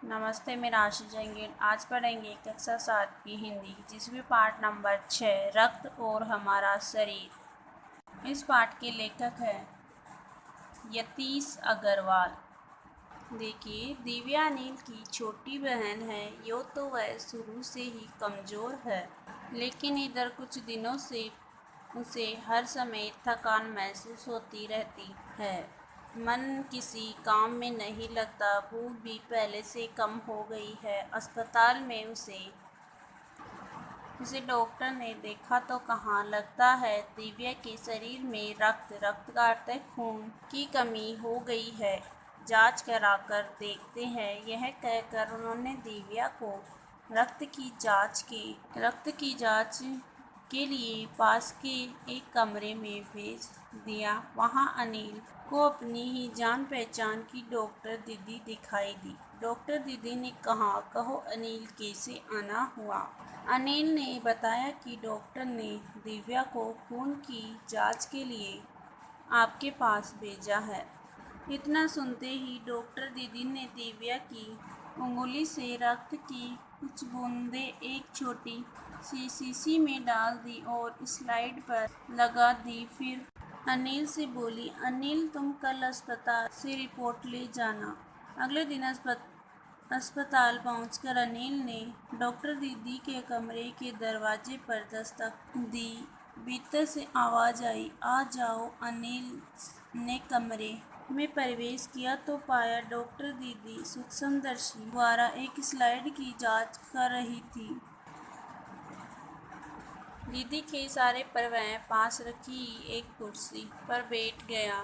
नमस्ते, मैं राशि जंगीर। आज पढ़ेंगे कक्षा 7 की हिंदी, जिसमें पाठ नंबर 6 रक्त और हमारा शरीर। इस पाठ के लेखक हैं यतीश अग्रवाल। देखिए, दिव्या अनिल की छोटी बहन है। यूँ तो वह शुरू से ही कमज़ोर है, लेकिन इधर कुछ दिनों से उसे हर समय थकान महसूस होती रहती है। मन किसी काम में नहीं लगता, भूख भी पहले से कम हो गई है। अस्पताल में उसे डॉक्टर ने देखा तो कहाँ, लगता है दिव्या के शरीर में रक्त का अर्थ है खून की कमी हो गई है। जांच कराकर देखते हैं, यह कहकर उन्होंने दिव्या को रक्त की जांच के लिए पास के एक कमरे में भेज दिया। वहाँ अनिल को अपनी ही जान पहचान की डॉक्टर दीदी दिखाई दी। डॉक्टर दीदी ने कहा, कहो अनिल, कैसे आना हुआ? अनिल ने बताया कि डॉक्टर ने दिव्या को खून की जांच के लिए आपके पास भेजा है। इतना सुनते ही डॉक्टर दीदी ने दिव्या की उंगली से रक्त की कुछ बूंदें एक छोटी सी शीशी में डाल दी और स्लाइड पर लगा दी। फिर अनिल से बोली, अनिल, तुम कल अस्पताल से रिपोर्ट ले जाना। अगले दिन अस्पताल पहुंचकर अनिल ने डॉक्टर दीदी के कमरे के दरवाजे पर दस्तक दी। भीतर से आवाज़ आई, आ जाओ। अनिल ने कमरे में प्रवेश किया तो पाया डॉक्टर दीदी सूक्ष्मदर्शी द्वारा एक स्लाइड की जांच कर रही थी। दीदी के इशारे पर वह पास रखी एक कुर्सी पर बैठ गया।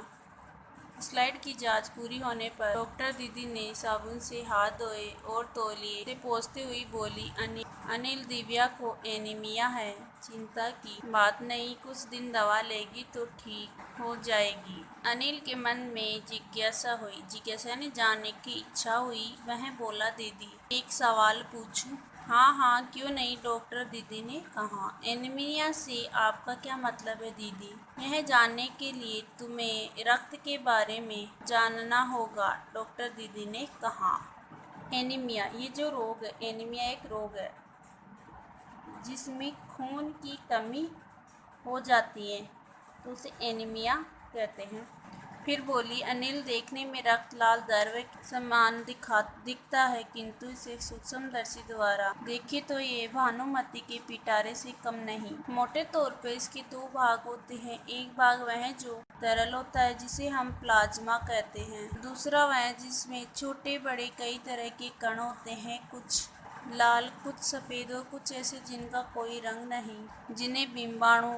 स्लाइड की जांच पूरी होने पर डॉक्टर दीदी ने साबुन से हाथ धोए और तौलिए से पोंछते हुए बोली, अनिल, दिव्या को एनीमिया है। चिंता की बात नहीं, कुछ दिन दवा लेगी तो ठीक हो जाएगी। अनिल के मन में जिज्ञासा ने जानने की इच्छा हुई। वह बोला, दीदी, एक सवाल पूछूं? हाँ हाँ, क्यों नहीं, डॉक्टर दीदी ने कहा। एनीमिया से आपका क्या मतलब है दीदी? यह जानने के लिए तुम्हें रक्त के बारे में जानना होगा, डॉक्टर दीदी ने कहा। एनीमिया, ये जो रोग है, एनीमिया एक रोग है जिसमें खून की कमी हो जाती है, तो उसे एनीमिया कहते हैं। फिर बोली, अनिल, देखने में रक्त लाल द्रव्य के समान दिखता है, किंतु इसे सूक्ष्मदर्शी द्वारा देखे तो ये भानुमति के पिटारे से कम नहीं। मोटे तौर पर इसके दो भाग होते हैं। एक भाग वह जो तरल होता है, जिसे हम प्लाज्मा कहते हैं। दूसरा वह जिसमें छोटे बड़े कई तरह के कण होते हैं, कुछ लाल, कुछ सफ़ेद और कुछ ऐसे जिनका कोई रंग नहीं, जिन्हें बिंबाणु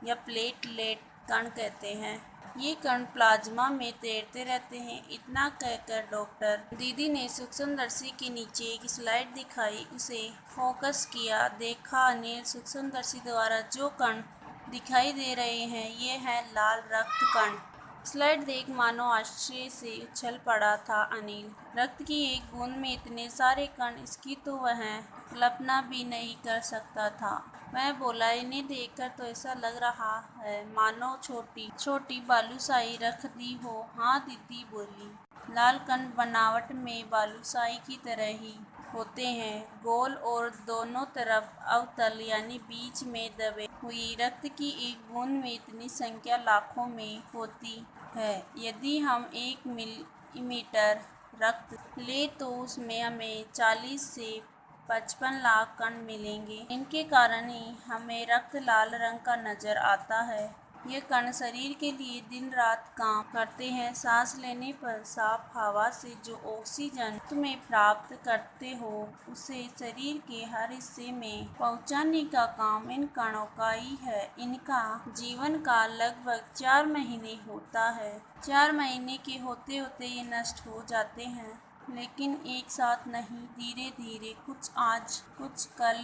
या प्लेटलेट कण कहते हैं। ये कण प्लाज्मा में तैरते रहते हैं। इतना कहकर डॉक्टर दीदी ने सूक्ष्मदर्शी के नीचे एक स्लाइड दिखाई, उसे फोकस किया। देखा, अनिल, सूक्ष्मदर्शी द्वारा जो कण दिखाई दे रहे हैं, ये है लाल रक्त कण। स्लाइड देख मानो आश्चर्य से उछल पड़ा था अनिल। रक्त की एक बूंद में इतने सारे कण, इसकी तो वह कल्पना भी नहीं कर सकता था। वह बोला, इन्हें देखकर तो ऐसा लग रहा है मानो छोटी छोटी बालूशाही रख दी हो। हाँ, दीदी बोली, लाल कण बनावट में बालूशाही की तरह ही होते हैं, गोल और दोनों तरफ अवतल यानी बीच में दबे हुई। रक्त की एक बूंद में इतनी संख्या लाखों में होती है। यदि हम 1 मिलीमीटर रक्त ले तो उसमें हमें 40 से 55 लाख कण मिलेंगे। इनके कारण ही हमें रक्त लाल रंग का नजर आता है। ये कण शरीर के लिए दिन रात काम करते हैं। सांस लेने पर साफ हवा से जो ऑक्सीजन तुम्हें प्राप्त करते हो, उसे शरीर के हर हिस्से में पहुंचाने का काम इन कणों का ही है। इनका जीवन काल लगभग 4 महीने होता है। 4 महीने के होते होते ये नष्ट हो जाते हैं, लेकिन एक साथ नहीं, धीरे धीरे, कुछ आज, कुछ कल,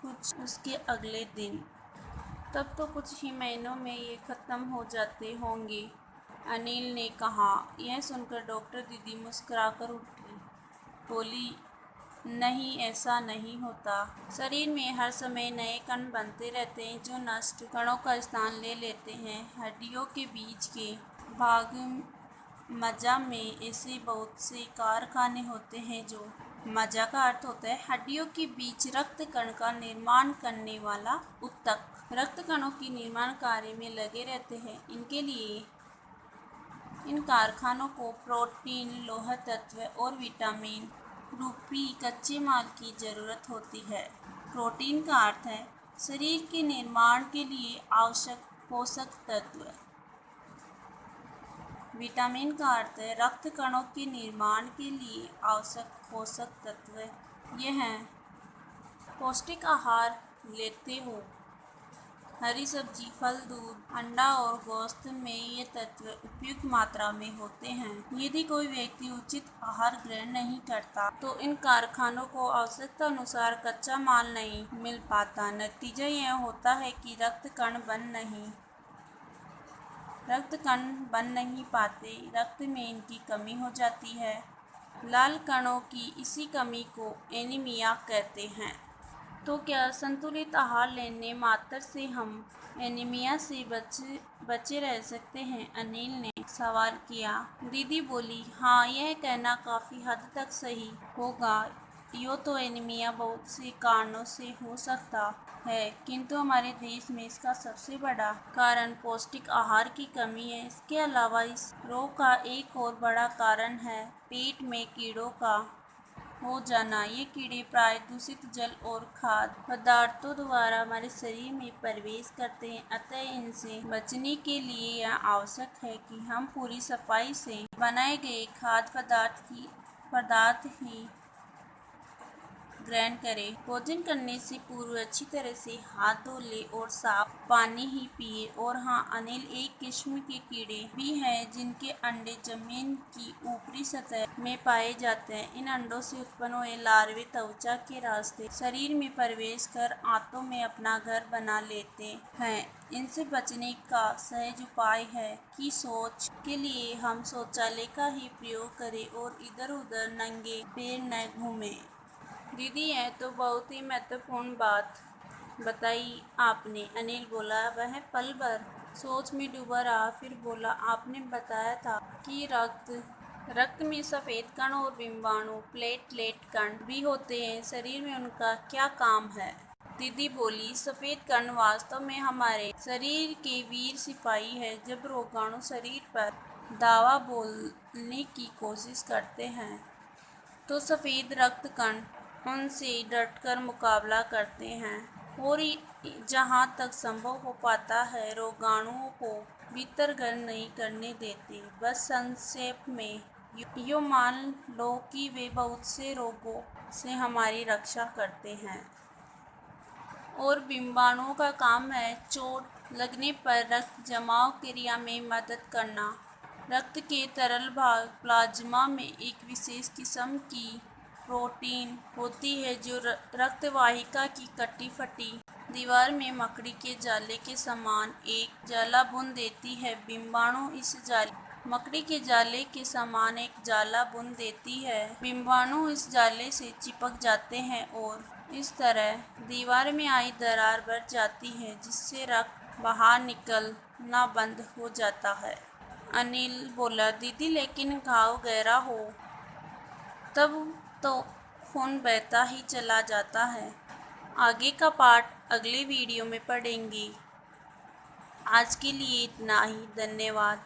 कुछ उसके अगले दिन। तब तो कुछ ही महीनों में ये ख़त्म हो जाते होंगे, अनिल ने कहा। यह सुनकर डॉक्टर दीदी मुस्कुराकर उठी, बोली, नहीं, ऐसा नहीं होता। शरीर में हर समय नए कण बनते रहते हैं, जो नष्ट कणों का स्थान ले लेते हैं। हड्डियों के बीच के भाग मज्जा में ऐसे बहुत से कारखाने होते हैं जो मज्जा का अर्थ होता है हड्डियों के बीच रक्त कण का निर्माण करने वाला ऊतक। रक्त कणों के निर्माण कार्य में लगे रहते हैं। इनके लिए इन कारखानों को प्रोटीन, लौह तत्व और विटामिन रूपी कच्चे माल की जरूरत होती है। प्रोटीन का अर्थ है शरीर के निर्माण के लिए आवश्यक पोषक तत्व। विटामिन का अर्थ है रक्त कणों के निर्माण के लिए आवश्यक पोषक तत्व। यह है पौष्टिक आहार लेते हो। हरी सब्जी, फल, दूध, अंडा और गोश्त में ये तत्व उपयुक्त मात्रा में होते हैं। यदि कोई व्यक्ति उचित आहार ग्रहण नहीं करता तो इन कारखानों को आवश्यकता अनुसार कच्चा माल नहीं मिल पाता। नतीजा यह होता है कि रक्त कण बन नहीं पाते, रक्त में इनकी कमी हो जाती है। लाल कणों की इसी कमी को एनीमिया कहते हैं। तो क्या संतुलित आहार लेने मात्र से हम एनीमिया से बचे रह सकते हैं? अनिल ने सवाल किया। दीदी बोली, हाँ, यह कहना काफ़ी हद तक सही होगा। यो तो एनीमिया बहुत से कारणों से हो सकता है, किंतु हमारे देश में इसका सबसे बड़ा कारण पौष्टिक आहार की कमी है। इसके अलावा इस रोग का एक और बड़ा कारण है पेट में कीड़ों का हो जाना। ये कीड़े प्राय दूषित जल और खाद्य पदार्थों द्वारा हमारे शरीर में प्रवेश करते हैं। अतः इनसे बचने के लिए यह आवश्यक है कि हम पूरी सफाई से बनाए गए खाद्य पदार्थ ही ग्रहण करें। भोजन करने से पूर्व अच्छी तरह से हाथ धो ले और साफ पानी ही पिए। और हाँ अनिल, एक किस्म के कीड़े भी हैं जिनके अंडे जमीन की ऊपरी सतह में पाए जाते हैं। इन अंडों से उत्पन्न हुए लार्वे त्वचा के रास्ते शरीर में प्रवेश कर आंतों में अपना घर बना लेते हैं। इनसे बचने का सहज उपाय है कि शौच के लिए हम शौचालय का ही प्रयोग करें और इधर उधर नंगे पैर न घूमें। दीदी, यह तो बहुत ही महत्वपूर्ण बात बताई आपने। अनिल बोला। वह पल भर सोच में डूबा रहा, फिर बोला, आपने बताया था कि रक्त में सफ़ेद कण और बिंबाणु प्लेटलेट कण भी होते हैं। शरीर में उनका क्या काम है? दीदी बोली, सफ़ेद कण वास्तव में हमारे शरीर के वीर सिपाही है। जब रोगाणु शरीर पर दावा बोलने की कोशिश करते हैं तो सफ़ेद रक्त कण उनसे डटकर मुकाबला करते हैं और जहाँ तक संभव हो पाता है रोगाणुओं को भीतर घर नहीं करने देते। बस संक्षेप में यो मान लो कि वे बहुत से रोगों से हमारी रक्षा करते हैं। और बिंबाणुओं का काम है चोट लगने पर रक्त जमाव क्रिया में मदद करना। रक्त के तरल भाग प्लाज्मा में एक विशेष किस्म की प्रोटीन होती है जो रक्त वाहिका की कटी फटी दीवार में मकड़ी के जाले के समान एक जाला बुन देती है। बिंबाणु इस मकड़ी के जाले के समान एक जाला बुन देती है। बिंबाणु इस जाले से चिपक जाते हैं और इस तरह दीवार में आई दरार भर जाती है, जिससे रक्त बाहर निकलना बंद हो जाता है। अनिल बोला। दीदी, लेकिन घाव गहरा हो तब तो खून बहता ही चला जाता है। आगे का पार्ट अगले वीडियो में पढ़ेंगे। आज के लिए इतना ही। धन्यवाद।